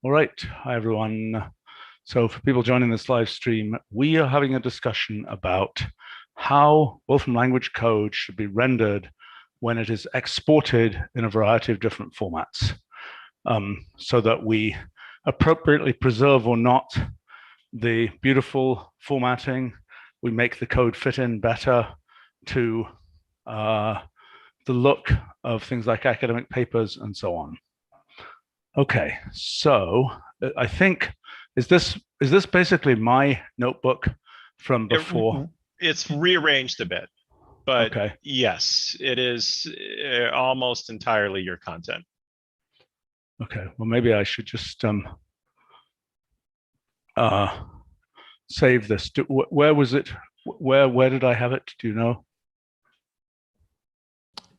All right. Hi, everyone. So for people joining this live stream, we are having a discussion about how Wolfram language code should be rendered when it is exported in a variety of different formats, so that we appropriately preserve or not the beautiful formatting. We make the code fit in better to the look of things like academic papers and so on. Okay, so I think is this basically my notebook from before? It's rearranged a bit, but Okay. yes, it is almost entirely your content. Okay, well maybe I should just save this. Where was it? Where did I have it? Do you know?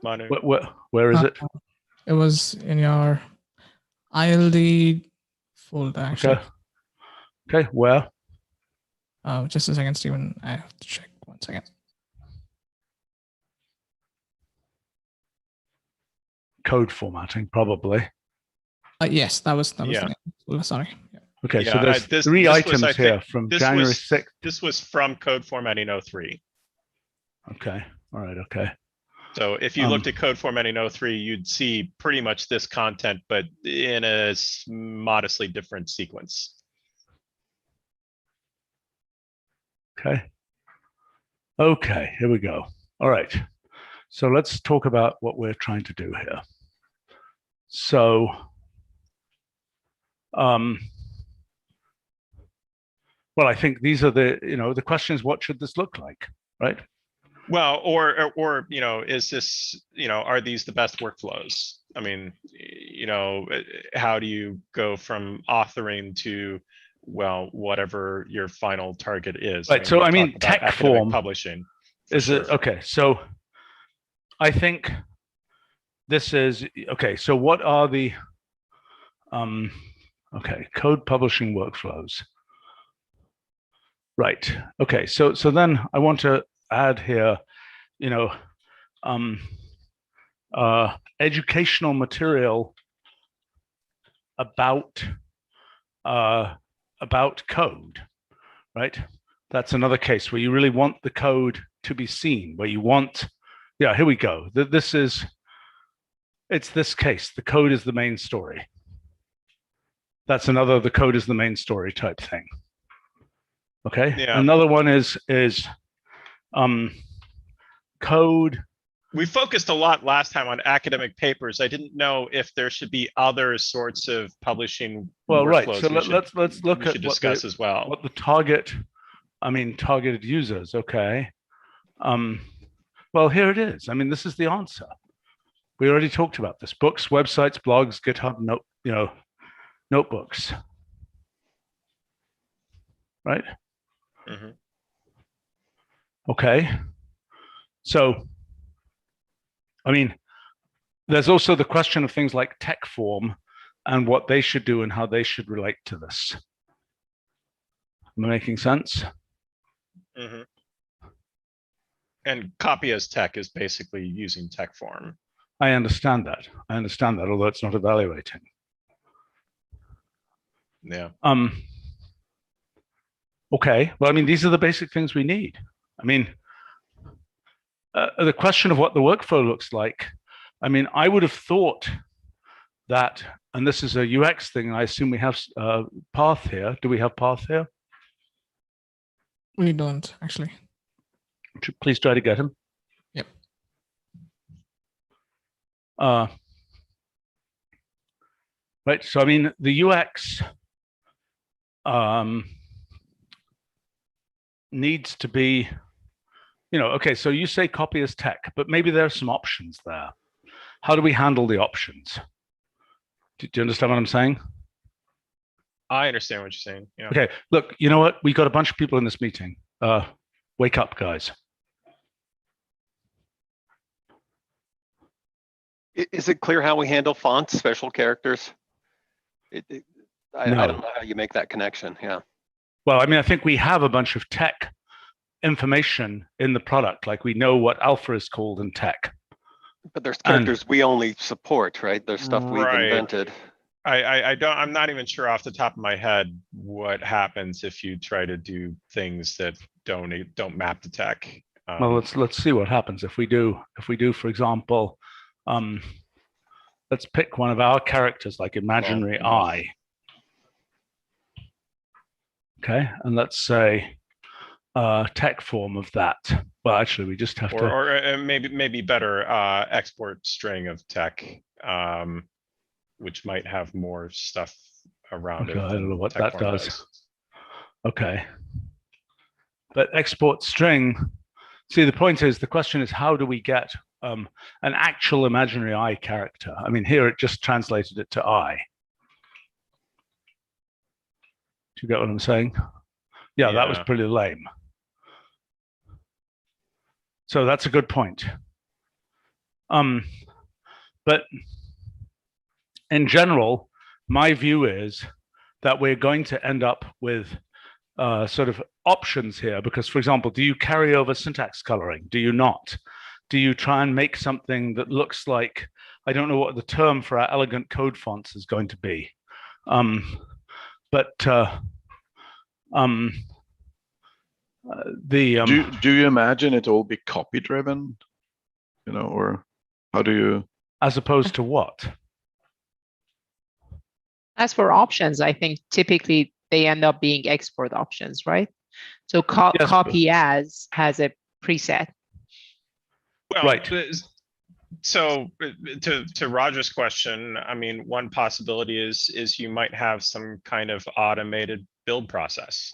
Manu. Where is it? It was in your ILD folder, actually. Okay, where? Just a second, Stephen. I have to check 1 second. Code formatting, probably. Yes, that was Yeah. the name. Sorry. Yeah. Okay, Yeah, so there's three items here from January 6th. This was from code formatting 03. Okay, all right, okay. So if you looked at code formatting 03, you'd see pretty much this content, but in a modestly different sequence. Okay, here we go. All right, so let's talk about what we're trying to do here. So, well, I think these are the questions. What should this look like, right? Well, or is this, are these the best workflows? I mean, how do you go from authoring to, well, whatever your final target is? Right. So I mean, tech form publishing is it okay? So I think this is okay. So what are the code publishing workflows? Right. Okay. So then I want to add here, educational material about code, right? That's another case where you really want the code to be seen, where you want, yeah, here we go. It's this case. The code is the main story. That's another, the code is the main story type thing. Okay. Yeah. Another one is code. We focused a lot last time on academic papers. I didn't know if there should be other sorts of publishing. Well, right. So let's look at discuss as well. What the targeted users. Okay. Well, here it is. I mean, this is the answer. We already talked about this: books, websites, blogs, GitHub, notebooks. Right. Mm-hmm. Okay. So, I mean, there's also the question of things like tech form and what they should do and how they should relate to this. Am I making sense? Mm-hmm. And copy as tech is basically using tech form. I understand that, although it's not evaluating. Yeah. Okay. Well, I mean, these are the basic things we need. I mean, the question of what the workflow looks like, I mean, I would have thought that, and this is a UX thing, I assume we have path here. Do we have path here? We don't, actually. Please try to get him. Yep. Right. So, I mean, the UX needs to be, okay, so you say copy as tech, but maybe there are some options there. How do we handle the options? Do you understand what I'm saying? I understand what you're saying. Yeah. Okay, look, you know what? We got a bunch of people in this meeting. Wake up, guys. Is it clear how we handle fonts, special characters? I don't know how you make that connection. Yeah. Well, I mean, I think we have a bunch of tech information in the product, like we know what alpha is called in tech. But there's characters we only support, right? There's stuff we've invented. I'm not even sure off the top of my head what happens if you try to do things that don't map to tech. Well, let's see what happens if we do. If we do, for example, let's pick one of our characters, like imaginary eye. Okay, and let's say tech form of that. Well, actually, we just have to. Or maybe better export string of tech, which might have more stuff around it. I don't know what tech that form does. Okay, but export string. See, the point is, the question is, how do we get an actual imaginary eye character? I mean, here it just translated it to eye. Do you get what I'm saying? Yeah, that was pretty lame. So that's a good point. But in general, my view is that we're going to end up with sort of options here, because, for example, do you carry over syntax coloring? Do you not? Do you try and make something that looks like, I don't know what the term for our elegant code fonts is going to be. Do you imagine it all be copy driven, or how do you? As opposed to what? As for options, I think typically they end up being export options, right? So Yes, copy as has a preset. Well, right. So to Roger's question, I mean, one possibility is you might have some kind of automated build process.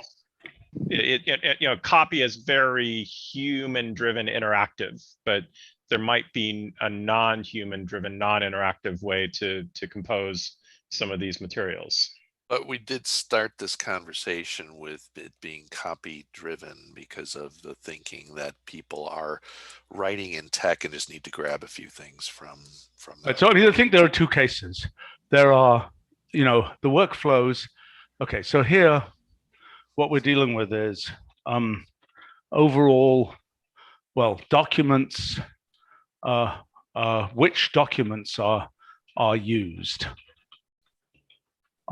Copy is very human driven interactive, but there might be a non-human driven, non-interactive way to compose some of these materials. But we did start this conversation with it being copy driven because of the thinking that people are writing in tech and just need to grab a few things from Right, so I mean, I think there are two cases. There are, the workflows. Okay, so here, what we're dealing with is overall, well, documents, which documents are used.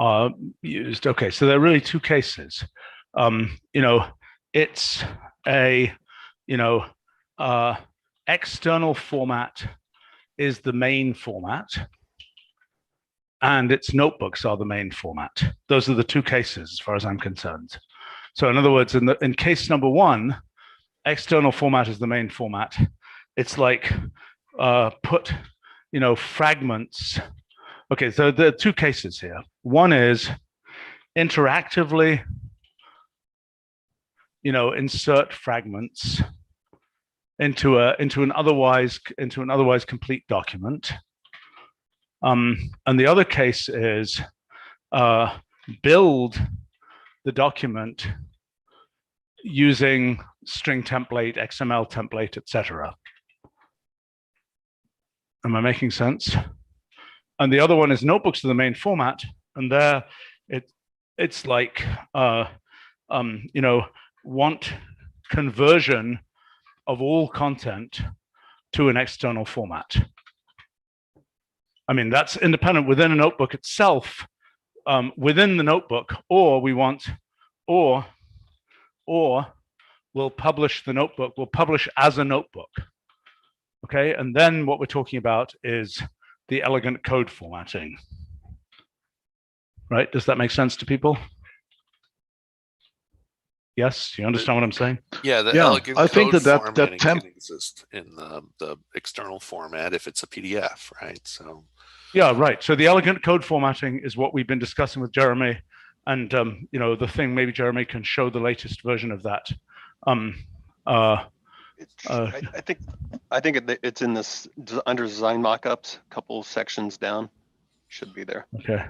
Okay, so there are really two cases. It's a external format is the main format, and its notebooks are the main format. Those are the two cases as far as I'm concerned. So in other words, in case number one, external format is the main format. It's like put fragments. Okay, so there are two cases here. One is interactively, insert fragments into an otherwise complete document. And the other case is build the document using string template, XML template, etc. Am I making sense? And the other one is notebooks are the main format, and there it's like want conversion of all content to an external format. I mean, that's independent within a notebook itself, within the notebook, or we want, or we'll publish the notebook, we'll publish as a notebook. Okay, and then what we're talking about is the elegant code formatting. Right? Does that make sense to people? Yes, you understand what I'm saying? Yeah, the Yeah, elegant I think code that formatting temp can exist in the external format if it's a PDF, right? So yeah, right. So the elegant code formatting is what we've been discussing with Jeremy, and the thing, maybe Jeremy can show the latest version of that. I think it's in this under design mockups, a couple sections down, should be there. Okay.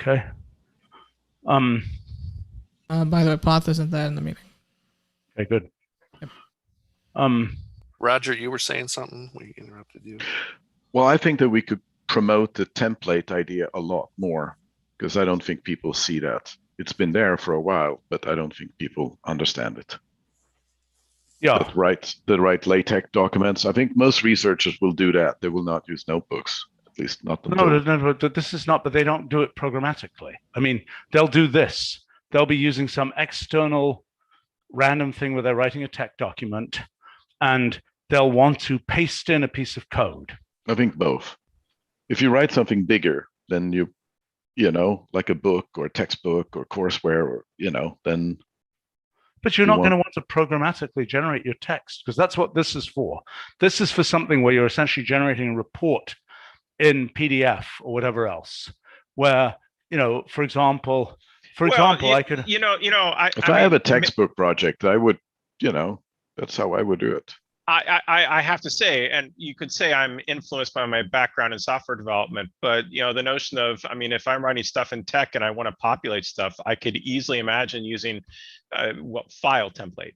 Okay. By the way, Path isn't there in the meeting. Okay, good. Yep. Roger, you were saying something? We interrupted you. Well, I think that we could promote the template idea a lot more, because I don't think people see that. It's been there for a while, but I don't think people understand it. Yeah. The right LaTeX documents. I think most researchers will do that. They will not use notebooks. At least not No, until. no, but this is not, but they don't do it programmatically. I mean, they'll do this. They'll be using some external random thing where they're writing a tech document, and they'll want to paste in a piece of code. I think both. If you write something bigger, then you know, like a book or a textbook or courseware, or, you know, then. But you're not going to want to programmatically generate your text, because that's what this is for. This is for something where you're essentially generating a report in PDF or whatever else, where, you know, for example, I could, If I have a textbook project, I would, you know, that's how I would do it. I have to say, and you could say I'm influenced by my background in software development, but you know, the notion of, I mean, if I'm writing stuff in tech and I want to populate stuff, I could easily imagine using file template,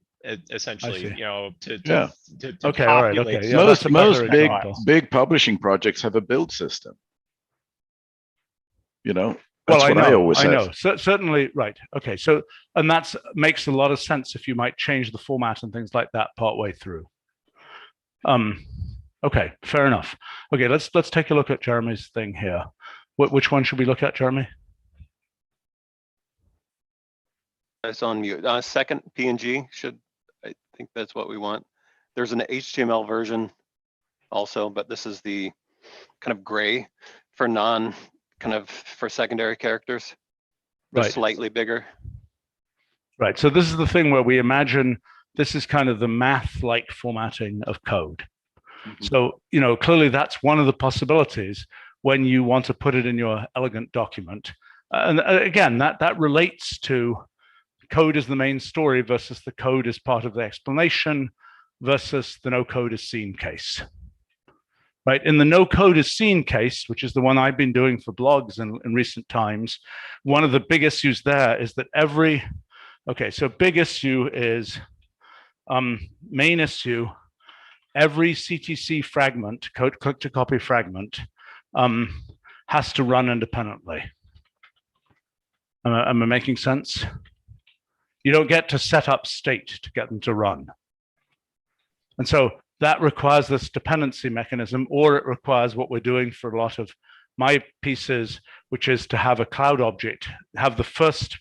essentially, you know, to okay, populate. all right, okay. Yeah, most big publishing projects have a build system. You know, that's what I always said. I know. Certainly, right. Okay, so, and that makes a lot of sense if you might change the format and things like that partway through. Okay, fair enough. Okay, let's take a look at Jeremy's thing here. Which one should we look at, Jeremy? It's on mute. Second PNG I think that's what we want. There's an HTML version also, but this is the kind of gray for for secondary characters. They're slightly bigger. Right. So this is the thing where we imagine this is kind of the math-like formatting of code. Mm-hmm. So, you know, clearly that's one of the possibilities when you want to put it in your elegant document. And again, that relates to code as the main story versus the code as part of the explanation versus the no code is seen case. Right, in the no code is seen case, which is the one I've been doing for blogs in recent times, one of the big issues there is that so big issue is main issue, every CTC fragment, code click to copy fragment, has to run independently. Am I making sense? You don't get to set up state to get them to run. And so that requires this dependency mechanism, or it requires what we're doing for a lot of my pieces, which is to have a cloud object, have the first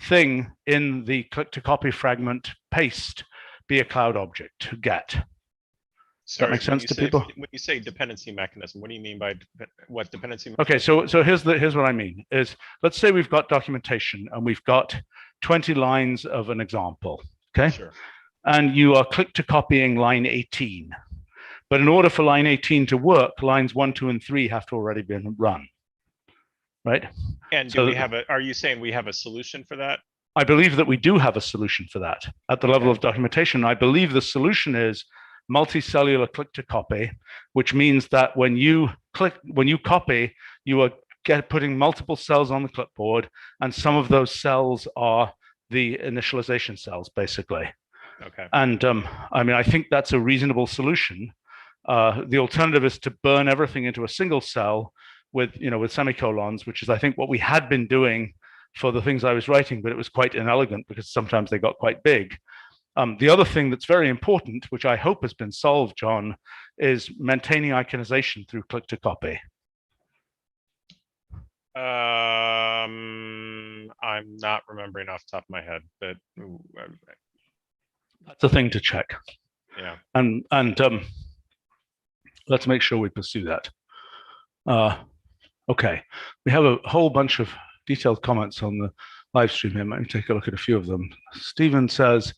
thing in the click to copy fragment paste be a cloud object, get. Does that make sense to people? When you say dependency mechanism, what do you mean by what dependency? Okay, so here's what I mean is, let's say we've got documentation and we've got 20 lines of an example, okay? Sure. And you are click to copying line 18. But in order for line 18 to work, lines 1, 2, and 3 have to already been run, right? And do we have are you saying we have a solution for that? I believe that we do have a solution for that at the level of documentation. I believe the solution is multicellular click to copy, which means that when you copy, you are putting multiple cells on the clipboard, and some of those cells are the initialization cells, basically. Okay. And I mean, I think that's a reasonable solution. The alternative is to burn everything into a single cell with semicolons, which is, I think, what we had been doing for the things I was writing, but it was quite inelegant because sometimes they got quite big. The other thing that's very important, which I hope has been solved, John, is maintaining iconization through click to copy. I'm not remembering off the top of my head, but that's a thing to check. Yeah. And let's make sure we pursue that. Okay, we have a whole bunch of detailed comments on the live stream here. Let me take a look at a few of them. Stephen says,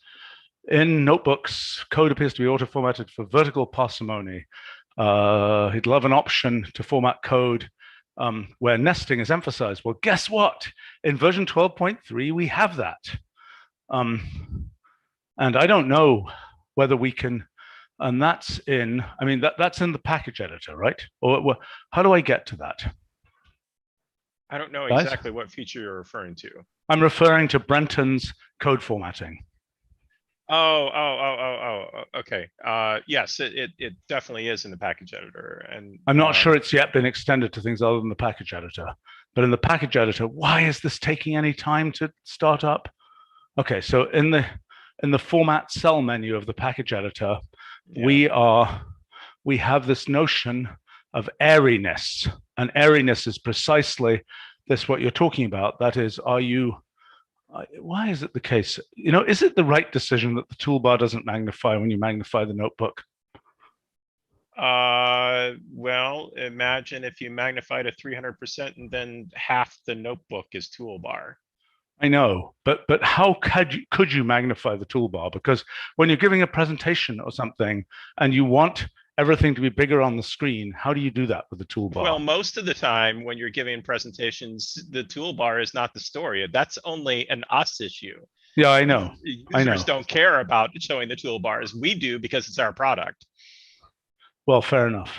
in notebooks, code appears to be auto-formatted for vertical parsimony. He'd love an option to format code where nesting is emphasized. Well, guess what? In version 12.3, we have that. And I don't know whether we can, and that's in, I mean, that's in the package editor, right? Or how do I get to that? I don't know exactly what feature you're referring to. I'm referring to Brenton's code formatting. Okay. Yes, it definitely is in the package editor. And I'm not sure it's yet been extended to things other than the package editor. But in the package editor, why is this taking any time to start up? Okay, so in the format cell menu of the package editor, we have this notion of airiness. And airiness is precisely this, what you're talking about. That is, why is it the case? Is it the right decision that the toolbar doesn't magnify when you magnify the notebook? Well, imagine if you magnify to 300% and then half the notebook is toolbar. I know, but how could you magnify the toolbar? Because when you're giving a presentation or something and you want everything to be bigger on the screen, how do you do that with the toolbar? Well, most of the time when you're giving presentations, the toolbar is not the story. That's only an us issue. Yeah, I know. Users don't care about showing the toolbars. We do because it's our product. Well, fair enough.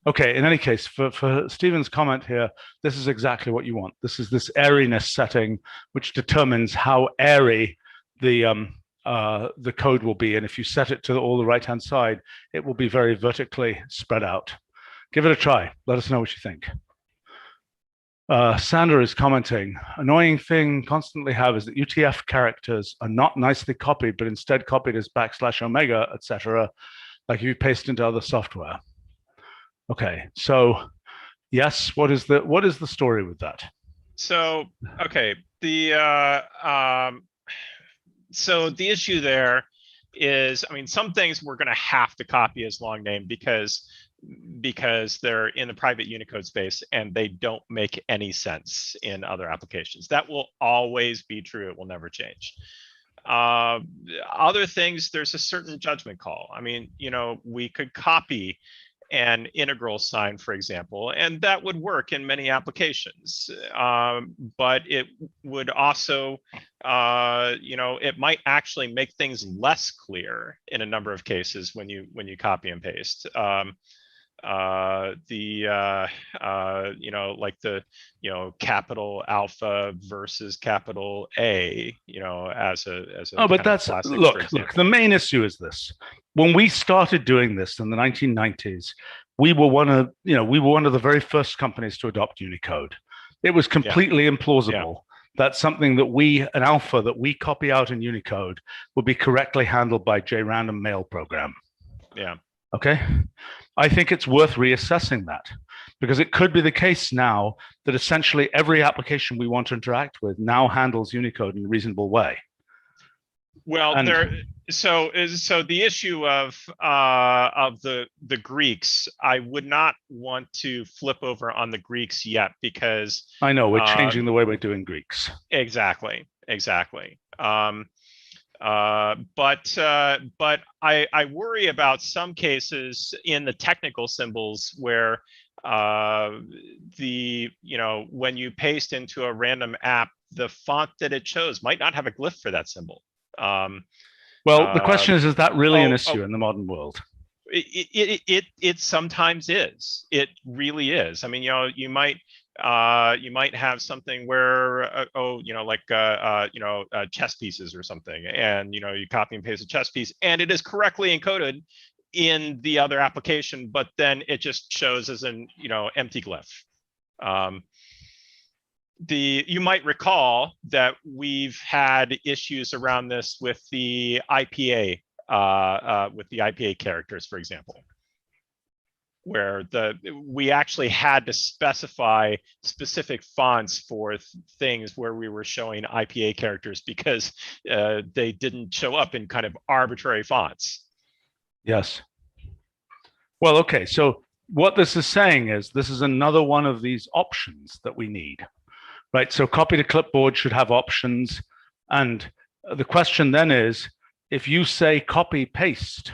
Okay, in any case, for Stephen's comment here, this is exactly what you want. This is this airiness setting, which determines how airy the code will be. And if you set it to all the right-hand side, it will be very vertically spread out. Give it a try. Let us know what you think. Sander is commenting, annoying thing constantly have is that UTF characters are not nicely copied, but instead copied as \omega, etc., like if you paste into other software. Okay, so yes, what is the story with that? So, okay, so the issue there is, I mean, some things we're going to have to copy as long name because they're in the private Unicode space and they don't make any sense in other applications. That will always be true. It will never change. Other things, there's a certain judgment call. I mean, we could copy an integral sign, for example, and that would work in many applications. But it would also, it might actually make things less clear in a number of cases when you copy and paste. Like the capital alpha versus capital A, as a but that's look. The main issue is this: when we started doing this in the 1990s, we were one of the very first companies to adopt Unicode. It was completely implausible that something an alpha that we copy out in Unicode would be correctly handled by JRandom mail program. Yeah. Okay. I think it's worth reassessing that, because it could be the case now that essentially every application we want to interact with now handles Unicode in a reasonable way. Well, so the issue of the Greeks, I would not want to flip over on the Greeks yet, because I know we're changing the way we're doing Greeks. Exactly. But I worry about some cases in the technical symbols where when you paste into a random app, the font that it chose might not have a glyph for that symbol. Well, the question is that really an issue in the modern world? It sometimes is. It really is. I mean, you might have something where chess pieces or something, and you copy and paste a chess piece and it is correctly encoded in the other application, but then it just shows as an empty glyph. You might recall that we've had issues around this with the IPA characters, for example, where we actually had to specify specific fonts for things where we were showing IPA characters because they didn't show up in kind of arbitrary fonts. Yes. Well, okay. So what this is saying is this is another one of these options that we need, right? So copy to clipboard should have options. And the question then is, if you say copy paste,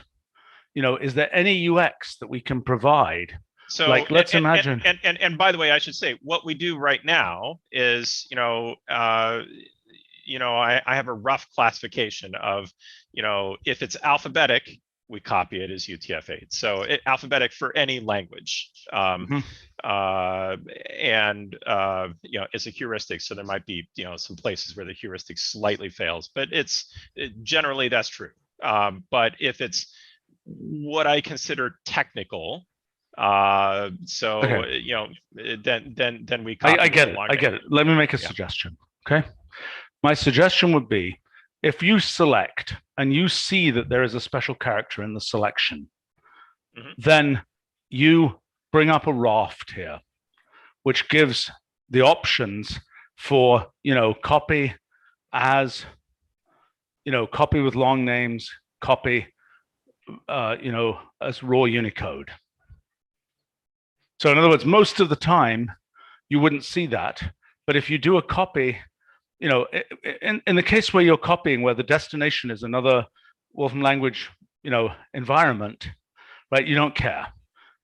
is there any UX that we can provide? So let's imagine. And by the way, I should say what we do right now is, I have a rough classification of, if it's alphabetic, we copy it as UTF-8. So alphabetic for any language. It's a heuristic. So there might be, some places where the heuristic slightly fails, but generally that's true. But if it's what I consider technical, then we copy. I get it. Let me make a suggestion. Okay. My suggestion would be, if you select and you see that there is a special character in the selection, then you bring up a raft here, which gives the options for, copy as, copy with long names, copy, as raw Unicode. So in other words, most of the time you wouldn't see that. But if you do a copy, in the case where you're copying, where the destination is another Wolfram language, environment, right? You don't care.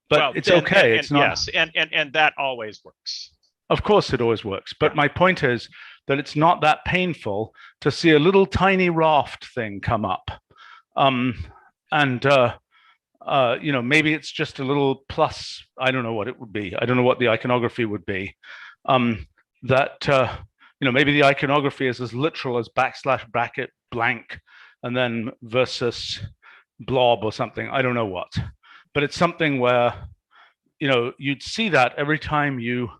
But Well, it's okay. It's not. Yes, and that always works. Of course, it always works. But my point is that it's not that painful to see a little tiny raft thing come up, maybe it's just a little plus. I don't know what it would be. I don't know what the iconography would be. Maybe the iconography is as literal as / bracket blank, and then versus blob or something. I don't know what. But it's something where, you'd see that every time you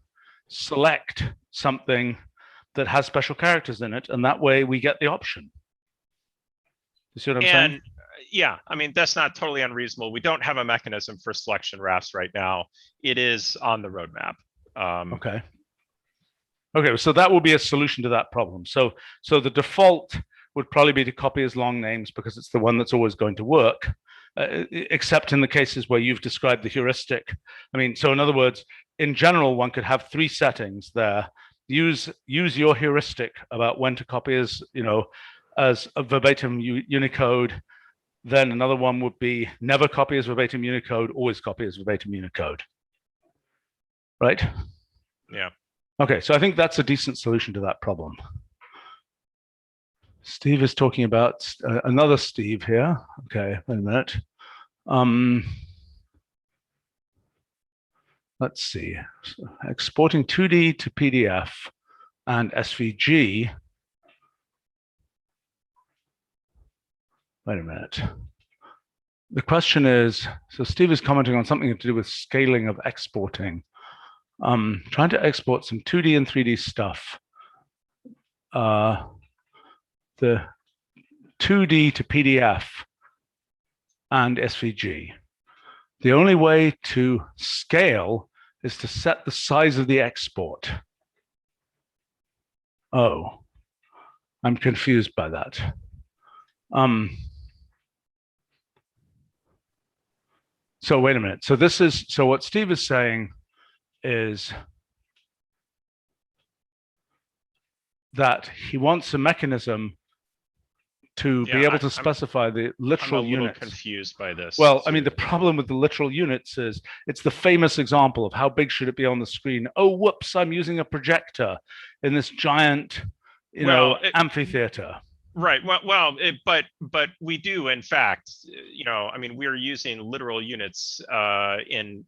select something that has special characters in it, and that way we get the option. You see what I'm saying? Yeah, I mean, that's not totally unreasonable. We don't have a mechanism for selection rafts right now. It is on the roadmap. Okay, so that will be a solution to that problem. So the default would probably be to copy as long names because it's the one that's always going to work. Except in the cases where you've described the heuristic. I mean, so in other words, in general, one could have 3 settings there. Use your heuristic about when to copy as, as a verbatim Unicode. Then another one would be never copy as verbatim Unicode, always copy as verbatim Unicode. Right? Yeah. Okay, so I think that's a decent solution to that problem. Steve is talking about another Steve here. Okay, wait a minute. Let's see. So exporting 2D to PDF and SVG. Wait a minute. The question is, so Steve is commenting on something to do with scaling of exporting. Trying to export some 2D and 3D stuff. The 2D to PDF and SVG. The only way to scale is to set the size of the export. Oh, I'm confused by that. So wait a minute. So what Steve is saying is that he wants a mechanism to be able to specify the literal units. I'm a little confused by this. Well, I mean, the problem with the literal units is it's the famous example of how big should it be on the screen. Oh, whoops, I'm using a projector in this giant, amphitheater. Right. But we do, in fact, I mean, we're using literal units in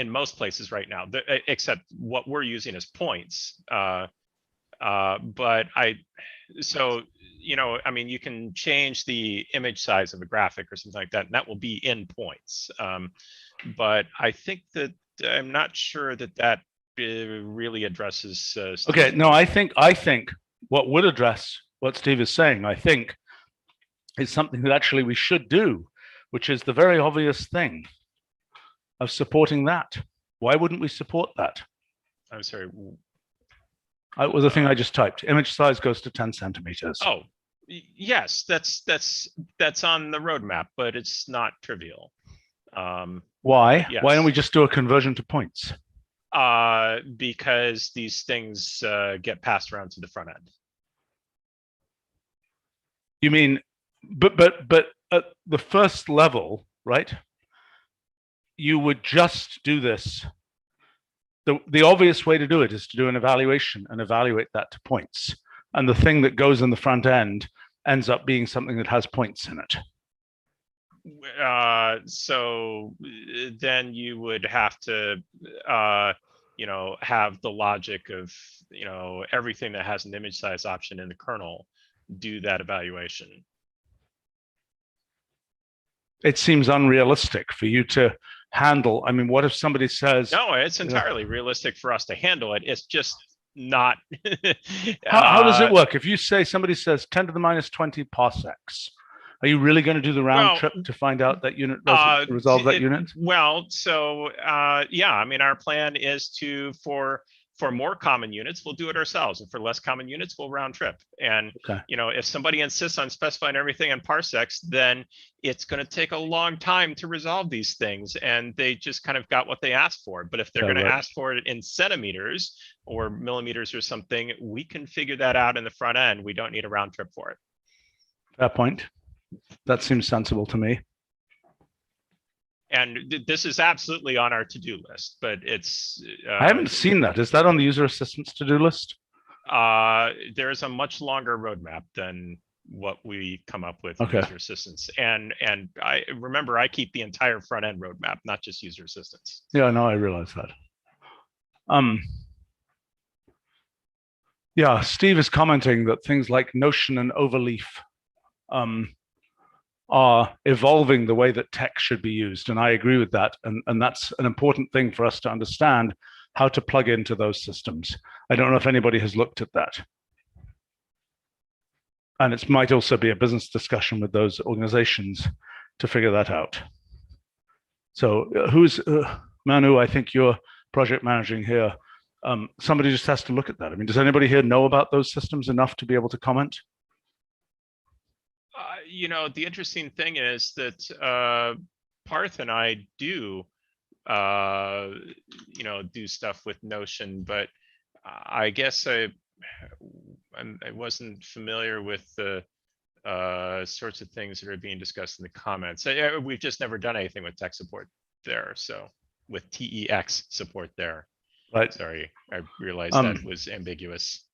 most places right now, except what we're using is points. I mean, you can change the image size of a graphic or something like that, and that will be in points. But I think that I'm not sure that really addresses. Okay, no, I think what would address what Steve is saying, I think, is something that actually we should do, which is the very obvious thing of supporting that. Why wouldn't we support that? I'm sorry. It was the thing I just typed. Image size goes to 10 centimeters. Oh, yes, that's on the roadmap, but it's not trivial. Why? Yes. Why don't we just do a conversion to points? Because these things get passed around to the front end. You mean, but at the first level, right? You would just do this. The obvious way to do it is to do an evaluation and evaluate that to points. And the thing that goes in the front end ends up being something that has points in it. So then you would have to, have the logic of, everything that has an image size option in the kernel do that evaluation. It seems unrealistic for you to handle. I mean, what if somebody says, no, it's entirely realistic for us to handle it. It's just not. How does it work? If you say somebody says 10 to the minus 20 parsecs, Are you really going to do the round Well, trip to find out that unit, Uh, to resolve that it- unit? Well, so yeah, I mean, our plan is to for more common units, we'll do it ourselves, and for less common units, we'll round trip. And Okay. you know, if somebody insists on specifying everything in parsecs, then it's going to take a long time to resolve these things, and they just kind of got what they asked for. But if they're Yeah, going to right. ask for it in centimeters or millimeters or something, we can figure that out in the front end. We don't need a round trip for it. Fair point. That seems sensible to me. And this is absolutely on our to-do list, but it's I haven't seen that. Is that on the user assistance to-do list? there's a much longer roadmap than what we come up with in Okay. user assistance. And I remember I keep the entire front end roadmap, not just user assistance. Yeah, no, I realize that. Yeah, Steve is commenting that things like Notion and Overleaf are evolving the way that tech should be used. And I agree with that. And that's an important thing for us to understand how to plug into those systems. I don't know if anybody has looked at that. And it might also be a business discussion with those organizations to figure that out. So who's, Manu, I think you're project managing here. Somebody just has to look at that. I mean, does anybody here know about those systems enough to be able to comment? You know, the interesting thing is that Parth and I do, you know, do stuff with Notion, but I guess I wasn't familiar with the sorts of things that are being discussed in the comments. We've just never done anything with tech support there. So with TEX support there. Right. Sorry, I realized that was ambiguous.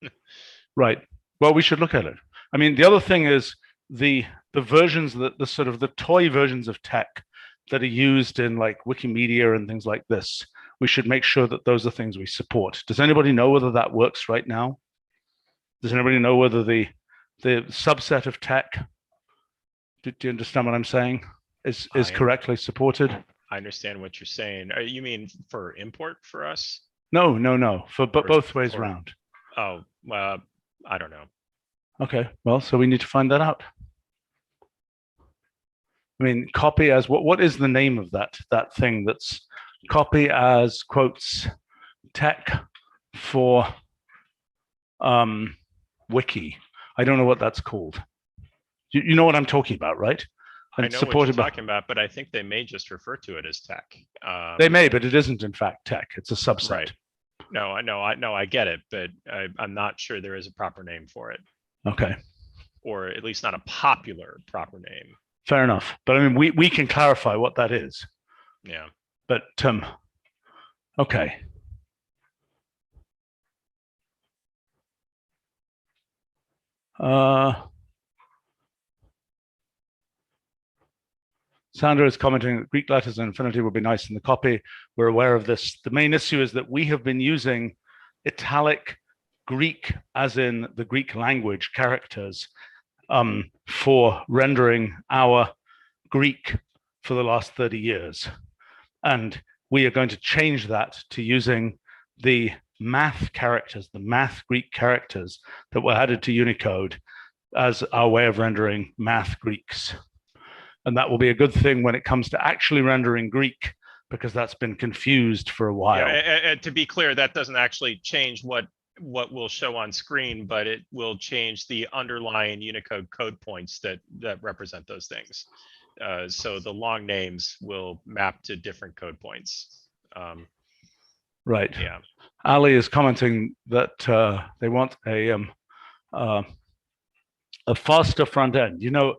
Right. Well, we should look at it. I mean, the other thing is the versions that the sort of the toy versions of tech that are used in like Wikimedia and things like this. We should make sure that those are things we support. Does anybody know whether that works right now? Does anybody know whether the subset of tech, do you understand what I'm saying, is correctly supported? I understand what you're saying. You mean for import for us? No, for both ways around. Oh, I don't know. Okay, well, so we need to find that out. I mean, copy as what is the name of that thing that's copy as quotes tech for wiki? I don't know what that's called. You know what I'm talking about, right? And I know what you're talking about, but I think they may just refer to it as tech. They may, but it isn't in fact tech. It's a subset. Right. No, I get it, but I'm not sure there is a proper name for it. Okay. Or at least not a popular proper name. Fair enough. But I mean, we can clarify what that is. Yeah. But okay. Sandra is commenting that Greek letters and infinity would be nice in the copy. We're aware of this. The main issue is that we have been using italic Greek, as in the Greek language characters, for rendering our Greek for the last 30 years. And we are going to change that to using the math characters, the math Greek characters that were added to Unicode as our way of rendering math Greeks. And that will be a good thing when it comes to actually rendering Greek, because that's been confused for a while. Yeah, to be clear, that doesn't actually change what will show on screen, but it will change the underlying Unicode code points that represent those things. So the long names will map to different code points. Right. Yeah. Ali is commenting that they want a faster front end. You know,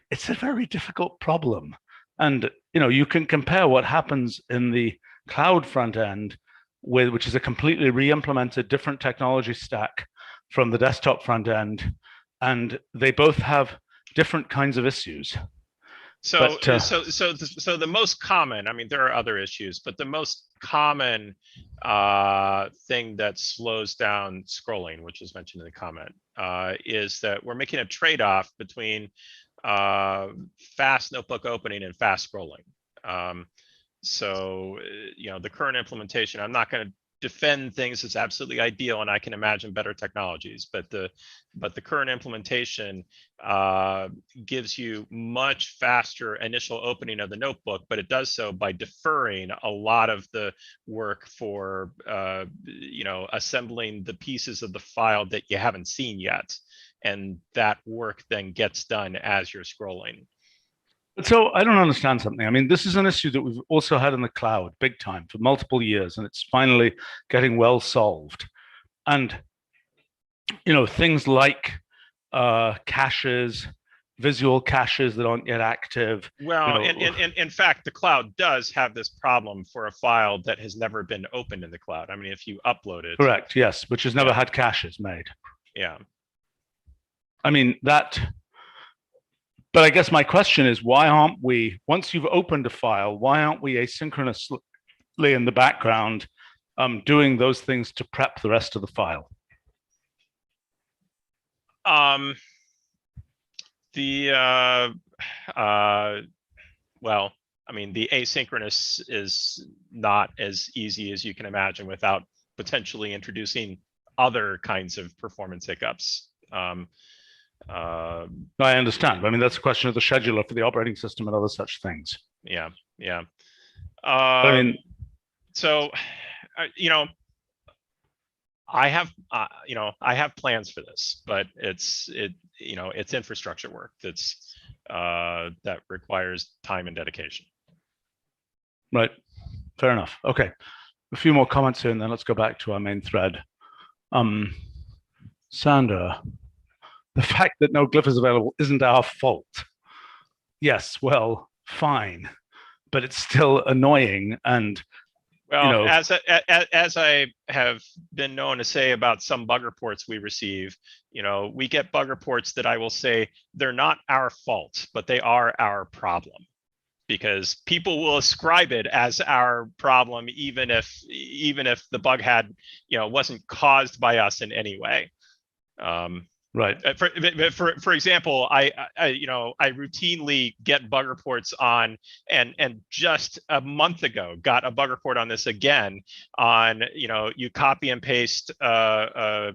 it's a very difficult problem. And, you know, you can compare what happens in the cloud front end with, which is a completely re-implemented different technology stack from the desktop front end. And they both have different kinds of issues. So the most common, I mean, there are other issues, but the most common thing that slows down scrolling, which is mentioned in the comment, is that we're making a trade-off between fast notebook opening and fast scrolling. So, you know, the current implementation, I'm not going to defend things as absolutely ideal, and I can imagine better technologies, but the current implementation gives you much faster initial opening of the notebook, but it does so by deferring a lot of the work for assembling the pieces of the file that you haven't seen yet, and that work then gets done as you're scrolling. So I don't understand something. I mean, this is an issue that we've also had in the cloud big time for multiple years, and it's finally getting well solved. And, things like caches, visual caches that aren't yet active. Well, in fact, the cloud does have this problem for a file that has never been opened in the cloud. I mean, if you upload it. Correct, yes, which has never had caches made. Yeah. I mean, but I guess my question is, why aren't we, once you've opened a file, why aren't we asynchronously in the background doing those things to prep the rest of the file? Well, I mean, the asynchronous is not as easy as you can imagine without potentially introducing other kinds of performance hiccups. I understand. I mean, that's a question of the scheduler for the operating system and other such things. Yeah. I mean, so, I have plans for this, but it's infrastructure work that requires time and dedication. Right. Fair enough. Okay. A few more comments here, and then let's go back to our main thread. Sandra, the fact that no glyph is available isn't our fault. Yes, well, fine, but it's still annoying. And well, as I have been known to say about some bug reports we receive, we get bug reports that I will say they're not our fault, but they are our problem, because people will ascribe it as our problem, even if the bug wasn't caused by us in any way. Right. For example, I routinely get bug reports on, and just a month ago got a bug report on this again on, you copy and paste stuff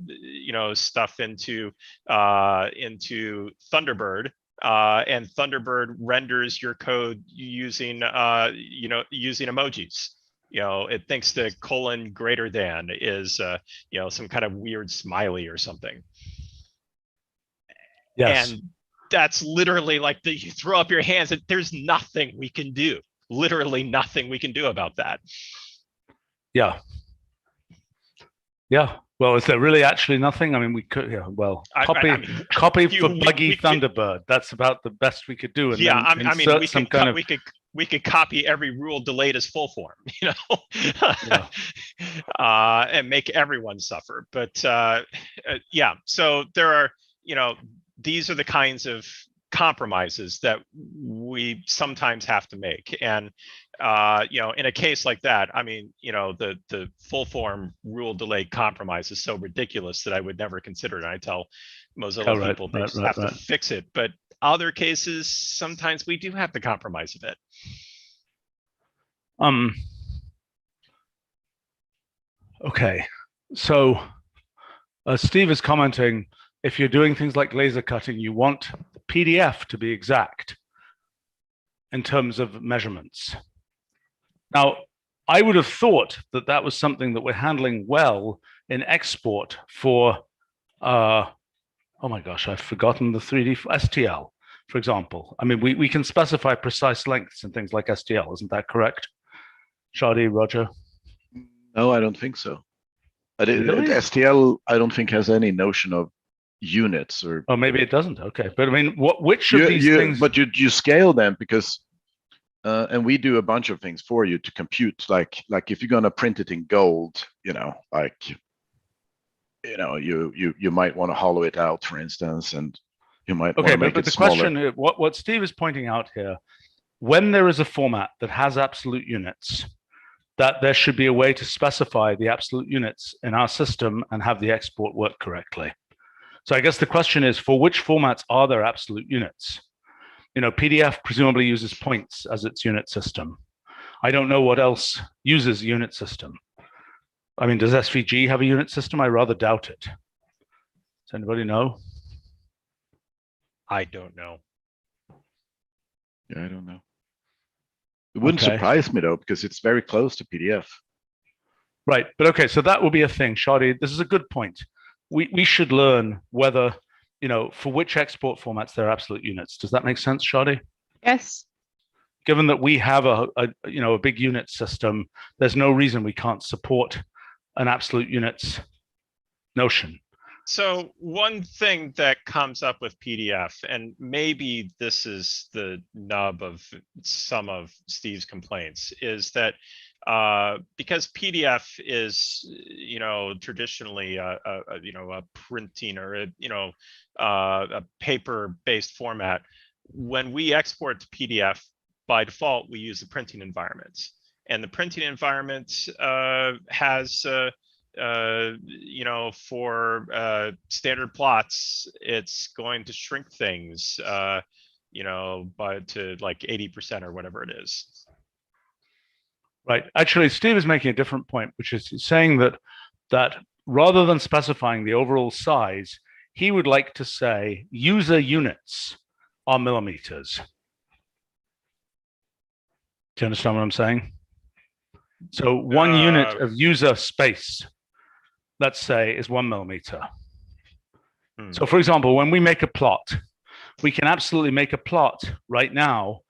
into Thunderbird, and Thunderbird renders your code using emojis. It thinks the colon greater than is some kind of weird smiley or something. Yes. And that's literally like you throw up your hands and there's nothing we can do. Literally nothing we can do about that. Yeah. Well, is there really actually nothing? I mean, we could, copy for buggy Thunderbird. That's about the best we could do. And we could copy every rule delayed as full form, and make everyone suffer. But so there are, these are the kinds of compromises that we sometimes have to make. And, in a case like that, I mean, the full form rule delay compromise is so ridiculous that I would never consider it. And I tell Mozilla people they just have to fix it. But other cases, sometimes we do have to compromise a bit. Okay. So Steve is commenting, if you're doing things like laser cutting, you want the PDF to be exact in terms of measurements. Now, I would have thought that that was something that we're handling well in export for, oh my gosh, I've forgotten the 3D STL, for example. I mean, we can specify precise lengths and things like STL, isn't that correct? Shadi, Roger? No, I don't think so. Really? STL, I don't think has any notion of units or. Oh, maybe it doesn't. Okay, but I mean, which of these things? But you scale them because, and we do a bunch of things for you to compute. Like if you're gonna print it in gold, you might want to hollow it out, for instance, and you might want to make it smaller. Question, what Steve is pointing out here, when there is a format that has absolute units, that there should be a way to specify the absolute units in our system and have the export work correctly. So I guess the question is, for which formats are there absolute units? PDF presumably uses points as its unit system. I don't know what else uses unit system. I mean, does SVG have a unit system? I rather doubt it. Does anybody know? I don't know. Yeah, I don't know. It wouldn't Okay. surprise me though, because it's very close to PDF. Right, but okay, so that will be a thing, Shadi. This is a good point. We should learn whether, for which export formats there are absolute units. Does that make sense, Shadi? Yes. Given that we have a big unit system, there's no reason we can't support an absolute units notion. So one thing that comes up with PDF, and maybe this is the nub of some of Steve's complaints, is that because PDF is, traditionally a printing or a paper-based format, when we export to PDF, by default we use the printing environment, and the printing environment has for standard plots, it's going to shrink things, to like 80% or whatever it is. Right. Actually, Steve is making a different point, which is saying that rather than specifying the overall size, he would like to say user units are millimeters. Do you understand what I'm saying? So one unit of user space, let's say, is 1 millimeter. So for example, when we make a plot, we can absolutely make a plot right now,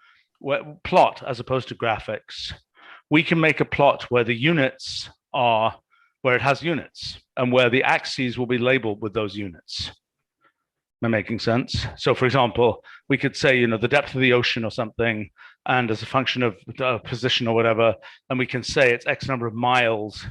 plot as opposed to graphics. We can make a plot where the units are where it has units and where the axes will be labeled with those units. Am I making sense? So for example, we could say, the depth of the ocean or something, and as a function of position or whatever, and we can say it's X number of miles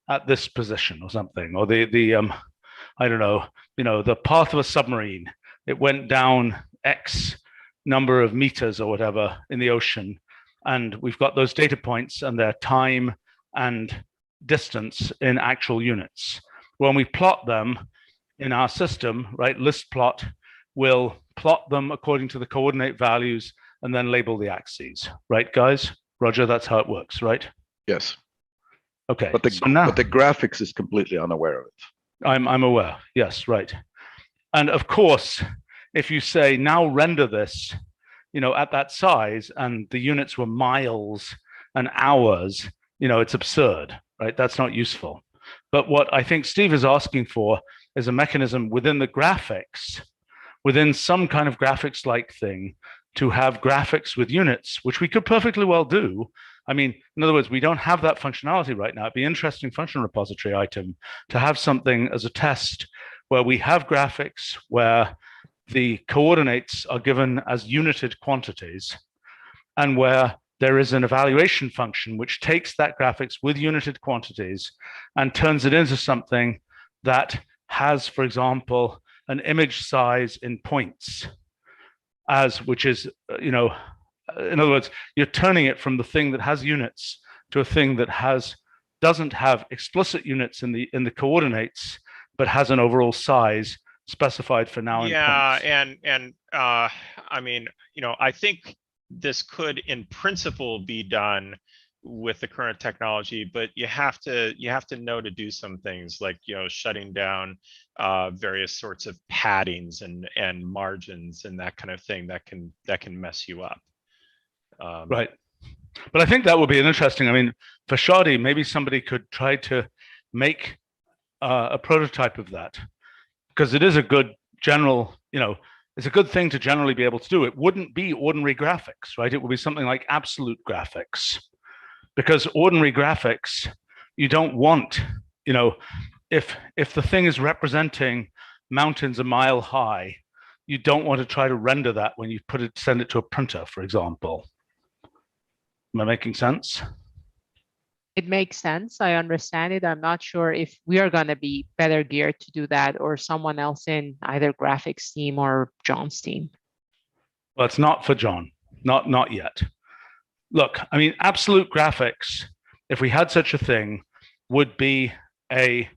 at this position or something, or I don't know, the path of a submarine, it went down X number of meters or whatever in the ocean, and we've got those data points and their time and distance in actual units. When we plot them in our system, right, list plot will plot them according to the coordinate values and then label the axes, right, guys? Roger, that's how it works, right? Yes. Okay. But the graphics is completely unaware of it. I'm aware. Yes, right. And of course, if you say now render this, at that size, and the units were miles and hours, it's absurd, right? That's not useful. But what I think Steve is asking for is a mechanism within the graphics, within some kind of graphics-like thing, to have graphics with units, which we could perfectly well do. I mean, in other words, we don't have that functionality right now. It'd be an interesting function repository item to have something as a test where we have graphics where the coordinates are given as united quantities, and where there is an evaluation function which takes that graphics with united quantities and turns it into something that has, for example, an image size in points, which is, in other words, you're turning it from the thing that has units to a thing that doesn't have explicit units in the coordinates, but has an overall size specified for now. Yeah, and I mean, I think this could in principle be done with the current technology, but you have to know to do some things like, shutting down various sorts of paddings and margins and that kind of thing that can mess you up. Right. But I think that would be an interesting, I mean, for Shadi, maybe somebody could try to make a prototype of that, because it is a good general, it's a good thing to generally be able to do. It wouldn't be ordinary graphics, right? It would be something like absolute graphics, because ordinary graphics, you don't want, if the thing is representing mountains a mile high, you don't want to try to render that when you send it to a printer, for example. Am I making sense? It makes sense. I understand it. I'm not sure if we are going to be better geared to do that, or someone else in either graphics team or John's team. Well, it's not for John, not yet. Look, I mean, absolute graphics, if we had such a thing, would be a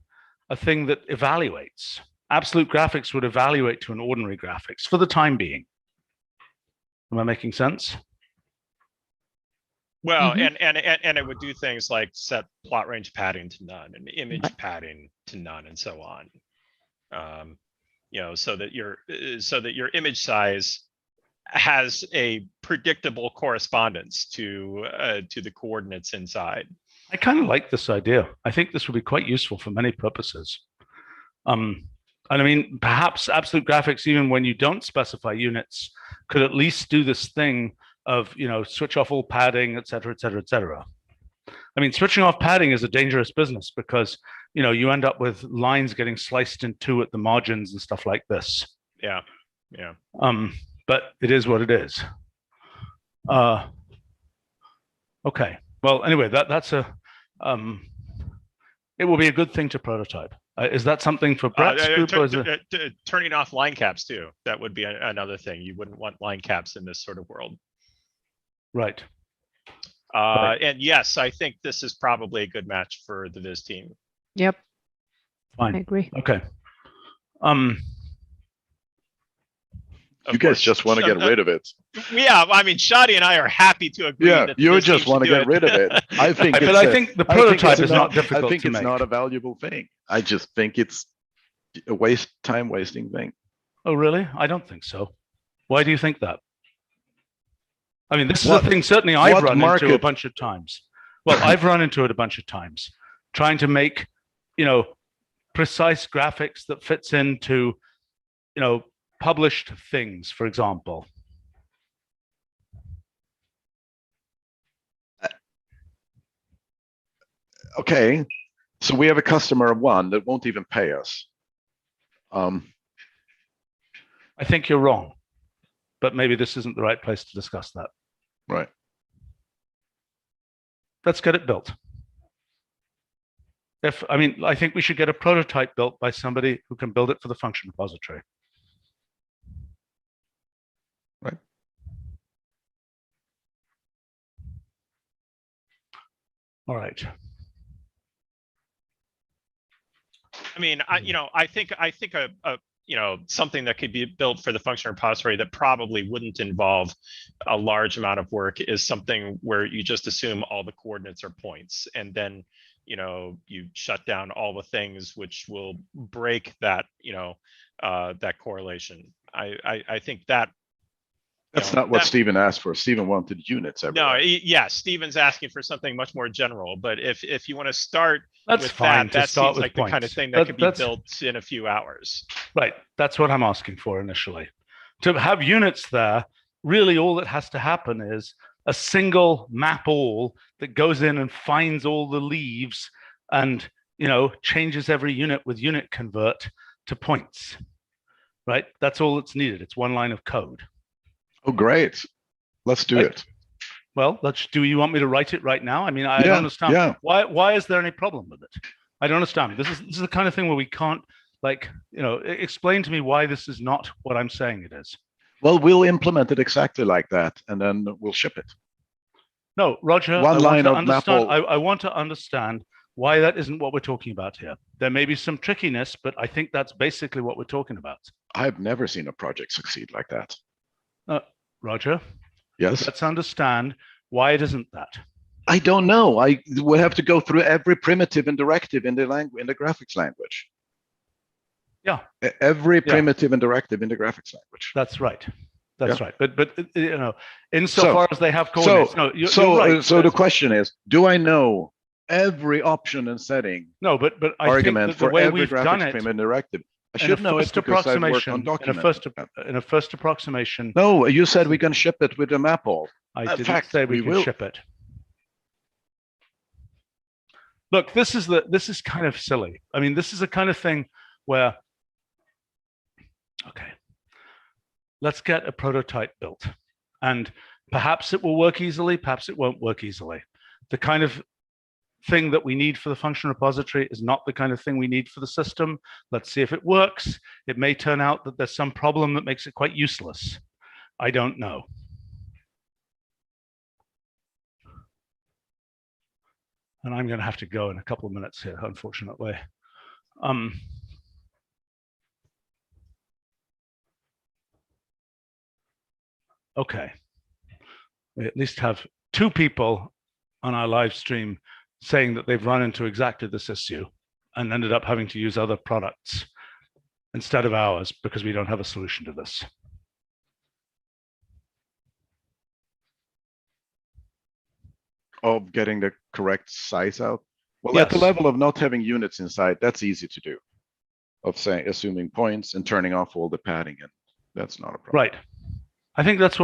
thing that evaluates. Absolute graphics would evaluate to an ordinary graphics for the time being. Am I making sense? Well, Mhm. and it would do things like set plot range padding to none and image padding to none and so on. You know, so that your image size has a predictable correspondence to the coordinates inside. I kind of like this idea. I think this would be quite useful for many purposes. And I mean, perhaps absolute graphics, even when you don't specify units, could at least do this thing of, you know, switch off all padding, et cetera, et cetera, et cetera. I mean, switching off padding is a dangerous business because, you know, you end up with lines getting sliced in two at the margins and stuff like this. Yeah, yeah. But it is what it is. Okay. Well, anyway, that's a. It will be a good thing to prototype. Is that something for Brett's group? Or is it... Turning off line caps too. That would be another thing. You wouldn't want line caps in this sort of world. Right. And yes, I think this is probably a good match for the Viz team. Yep. Fine. I agree. Okay. You guys just want to get rid of it. Yeah, I mean, Shadi and I are happy to agree. Yeah, that you this just team want to should get do rid of it. I think, but I think the prototype is not difficult. I think to it's make. not a valuable thing. I just think it's a time wasting thing. Oh, really? I don't think so. Why do you think that? I mean, this is a thing certainly I've run into a bunch of times. Well, I've run into it a bunch of times, trying to make, you know, precise graphics that fits into, you know, published things, for example. Okay, so we have a customer of one that won't even pay us. I think you're wrong, but maybe this isn't the right place to discuss that. Right. Let's get it built. I think we should get a prototype built by somebody who can build it for the function repository. Right. All right. I mean, I think a something that could be built for the function repository that probably wouldn't involve a large amount of work is something where you just assume all the coordinates are points, and then, you know, you shut down all the things which will break that, that correlation. I think that. That's not what Stephen asked for. Stephen wanted units everywhere. No, yeah, Stephen's asking for something much more general. But if you want to start that's with fine. that seems like the kind of thing that could be built in a few hours. Right. That's what I'm asking for initially. To have units there, really all that has to happen is a single map all that goes in and finds all the leaves and, you know, changes every unit with unit convert to points. Right. That's all that's needed. It's one line of code. Oh, great. Let's do it. Well, do you want me to write it right now? I mean, I don't understand. Yeah. Why is there any problem with it? I don't understand. This is the kind of thing where we can't, like, you know, explain to me why this is not what I'm saying it is. Well, we'll implement it exactly like that, and then we'll ship it. No, Roger, One line of map all. I want to understand why that isn't what we're talking about here. There may be some trickiness, but I think that's basically what we're talking about. I've never seen a project succeed like that. Roger, yes. Let's understand why it isn't that. I don't know. I would have to go through every primitive and directive in the graphics language. Yeah. Every primitive and directive in the graphics language. That's right. That's right. But you know, insofar as they have coordinates. So right. So the question is, do I know every option and setting? No, but I argument think that the for way every we've graphics done it. primitive and directive. I should know it because I've worked on documents. In a first approximation. No, you said we can ship it with a map all. I didn't say we can ship it. Look, this is kind of silly. I mean, this is a kind of thing where, okay, let's get a prototype built, and perhaps it will work easily, perhaps it won't work easily. The kind of thing that we need for the function repository is not the kind of thing we need for the system. Let's see if it works. It may turn out that there's some problem that makes it quite useless. I don't know. And I'm going to have to go in a couple of minutes here, unfortunately. Okay. We at least have two people on our live stream saying that they've run into exactly this issue and ended up having to use other products instead of ours because we don't have a solution to this. Of getting the correct size out. Well, Yes. at the level of not having units inside, that's easy to do. Of saying, assuming points and turning off all the padding, and that's not a problem. Right. I think that's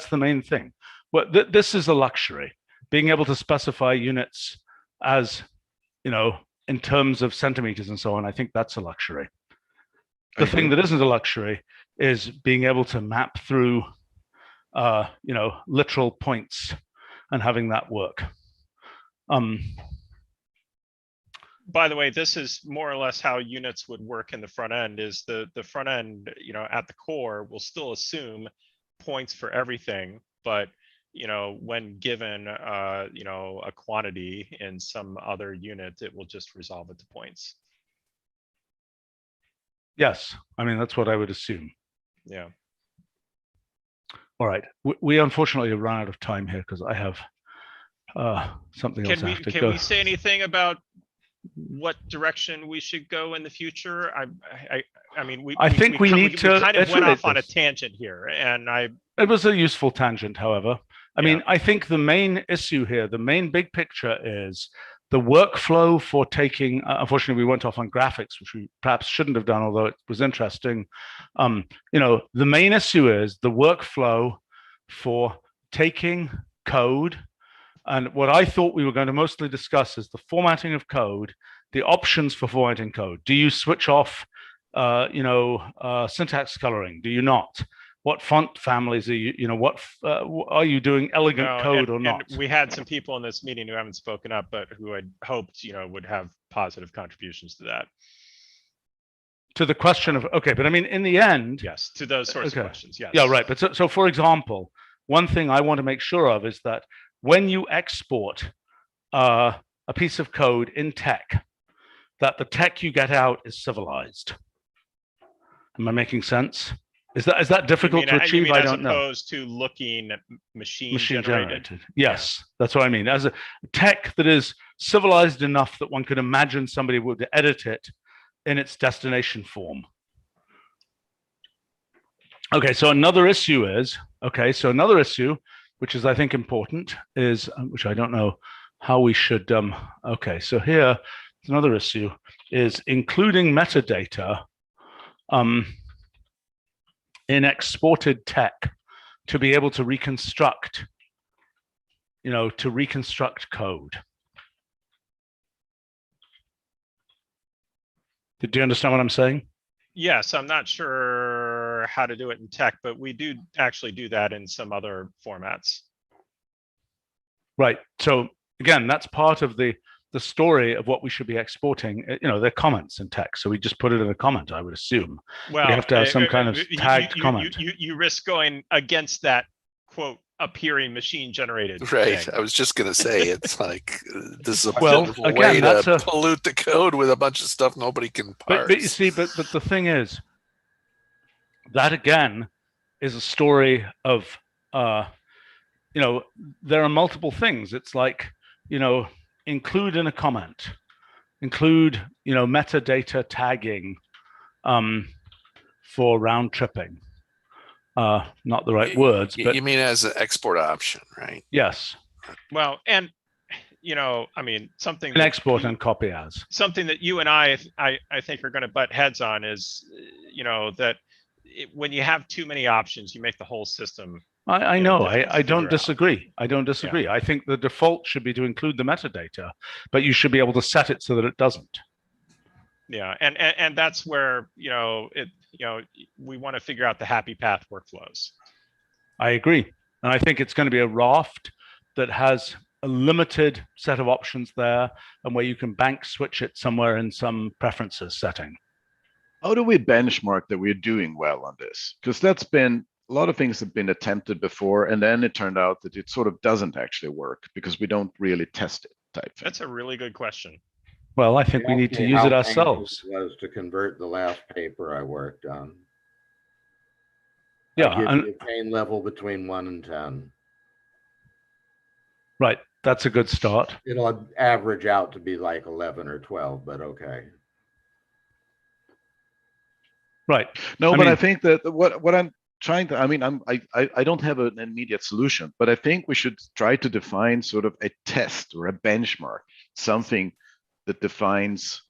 the main thing. But this is a luxury, being able to specify units as, in terms of centimeters and so on. I think that's a luxury. The thing that isn't a luxury is being able to map through, literal points and having that work. By the way, this is more or less how units would work in the front end. Is the front end, at the core will still assume points for everything, but when given a quantity in some other unit, it will just resolve it to points. Yes, I mean that's what I would assume. Yeah. All right, we unfortunately have run out of time here because I have something else I have to go. Can we say anything about what direction we should go in the future? I mean, we kind of went off on a tangent here, and it was a useful tangent, however. I mean, I think the main issue here, the main big picture is the workflow for taking, unfortunately, we went off on graphics, which we perhaps shouldn't have done, although it was interesting. The main issue is the workflow for taking code. And what I thought we were going to mostly discuss is the formatting of code, the options for formatting code. Do you switch off, syntax coloring? Do you not? What font families are you, are you doing elegant code or not? And we had some people in this meeting who haven't spoken up, but who had hoped, would have positive contributions to that. To the question of, okay, but I mean, in the end. Yes, to those sorts of questions, yes. Yeah, right. But so for example, one thing I want to make sure of is that when you export a piece of code in tech, that the tech you get out is civilized. Am I making sense? Is that difficult to achieve? I don't know. As opposed to looking machine generated. Yes, that's what I mean. As a tech that is civilized enough that one could imagine somebody would edit it in its destination form. Okay, so another issue, which is I think important, is which I don't know how we should. Okay, so here another issue is including metadata in exported tech to be able to reconstruct, code. Do you understand what I'm saying? Yes, I'm not sure how to do it in tech, but we do actually do that in some other formats. Right. So again, that's part of the story of what we should be exporting. They're comments in text, so we just put it in a comment, I would assume. Well, you have to have some kind of tagged comment. You risk going against that quote appearing machine generated. Right. thing. I was just going to say, it's like this is a Well, way to pollute the code with a bunch of stuff nobody can parse. But you see, but the thing is, that again is a story of, there are multiple things. It's like, include in a comment, include, metadata tagging for round tripping. Not the right words, but you mean as an export option, right? Yes. Well, and something an export and copy as something that you and I think are going to butt heads on is, that when you have too many options, you make the whole system. I know. I don't disagree. I don't disagree. Yeah. I think the default should be to include the metadata, but you should be able to set it so that it doesn't. Yeah, and that's where we want to figure out the happy path workflows. I agree, and I think it's going to be a raft that has a limited set of options there, and where you can bank switch it somewhere in some preferences setting. How do we benchmark that we're doing well on this? Because that's been a lot of things have been attempted before, and then it turned out that it sort of doesn't actually work because we don't really test it. Type thing. That's a really good question. Well, I think we need to use it ourselves. Was to convert the last paper I worked on. Yeah, and pain level between 1 and 10. Right. that's a good start. It'll average out to be like 11 or 12, but okay. Right. No, I but I mean- think that what I'm trying to, I mean, I don't have an immediate solution, but I think we should try to define sort of a test or a benchmark, something that defines.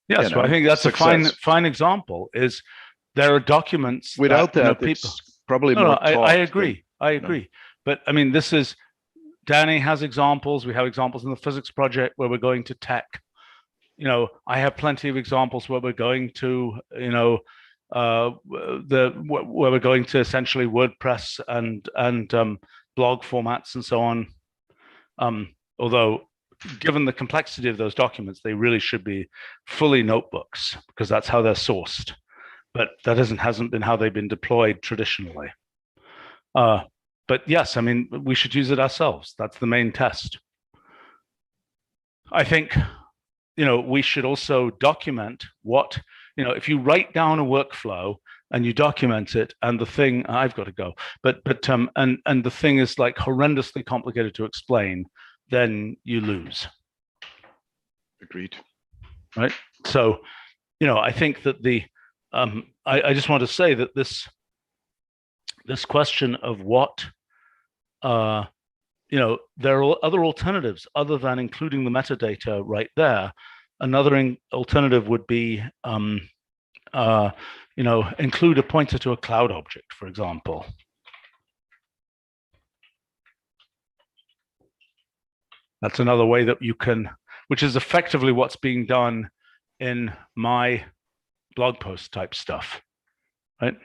Yes, you well, I know, think that's a success. fine example. Is there are documents Without that, that, people. it's probably No, more I talk than- agree. I agree. But I mean, this is Danny has examples. We have examples in the physics project where we're going to tech. You know, I have plenty of examples where we're going to, you know, where we're going to essentially WordPress and blog formats and so on. Although, given the complexity of those documents, they really should be fully notebooks because that's how they're sourced. But that hasn't been how they've been deployed traditionally. But yes, I mean, we should use it ourselves. That's the main test. I think, you know, we should also document what, you know, if you write down a workflow and you document it, and the thing, I've got to go, but and the thing is like horrendously complicated to explain, then you lose. Agreed. Right. So, you know, I think that I just want to say that this question of what, you know, there are other alternatives other than including the metadata right there. Another alternative would be, you know, include a pointer to a cloud object, for example. That's another way that you can, which is effectively what's being done in my blog post type stuff, right?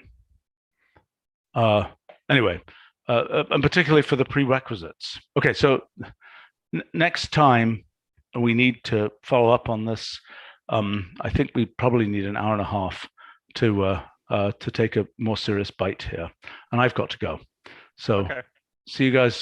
Anyway, and particularly for the prerequisites. Okay, so next time we need to follow up on this. I think we probably need an hour and a half to take a more serious bite here, and I've got to go. So see you guys soon.